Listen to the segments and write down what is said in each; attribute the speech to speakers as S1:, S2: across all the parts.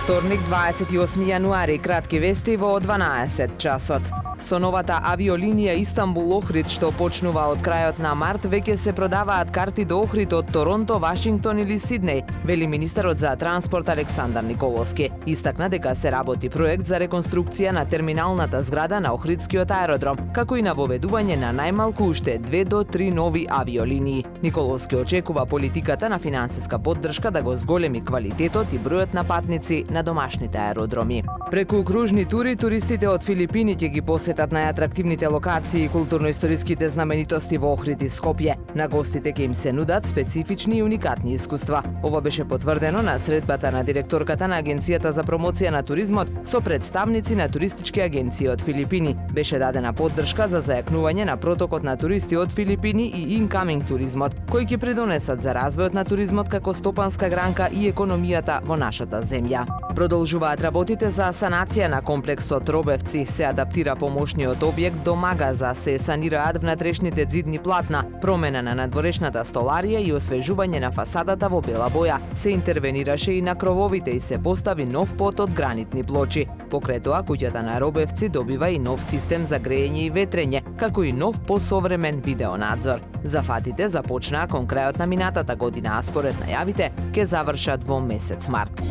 S1: Вторник, 28 јануари, кратки вести во 12 часот. Со новата авиолинија Истанбул-Охрид, што почнува од крајот на март, веќе се продаваат карти до Охрид од Торонто, Вашингтон или Сиднеј, вели министерот за транспорт Александар Николовски. Истакна дека се работи проект за реконструкција на терминалната зграда на Охридскиот аеродром, како и на воведување на најмалку уште 2 до 3 нови авиолинии. Николовски очекува политиката на финансиска поддршка да го зголеми квалитетот и бројот на патници на домашните аеродроми. Преку кружни тури, туристите од Филипини ќе ги посетат најатрактивните локации и културно-историските знаменитости во Охрид и Скопје. На гостите ќе им се нудат специфични и уникатни искуства. Ова беше потврдено на средбата на директорката на Агенцијата за промоција на туризмот со представници на туристички агенции од Филипини. Беше дадена поддршка за зајакнување на протокот на туристи од Филипини и инкаминг туризмот, кои ќе придонесат за развојот на туризмот како стопанска гранка и економијата во нашата земја. Продолжуваат работите за санација на комплексот Робевци. Се адаптира помошниот објект до магаза, се санираат внатрешните ѕидни платна, промена на надворешната столарија и освежување на фасадата во бела боја. Се интервенираше и на крововите и се постави нов пот од гранитни плочи. Покрај тоа, куќата на Робевци добива и нов систем за грејење и ветрење, како и нов посовремен видеонадзор. Зафатите започнаа кон крајот на минатата година, а според најавите ќе завршат во месец март.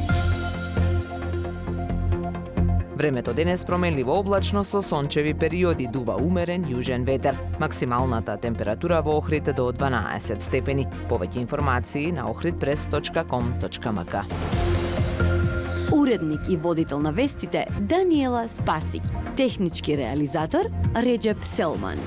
S1: Времето денес променливо облачно со сончеви периоди, дува умерен јужен ветер. Максималната температура во Охрид до 12 степени. Повеќе информации на ohridpress.com.mk.
S2: Уредник и водител на вестите Даниела Спасик. Технички реализатор Реджеп Селман.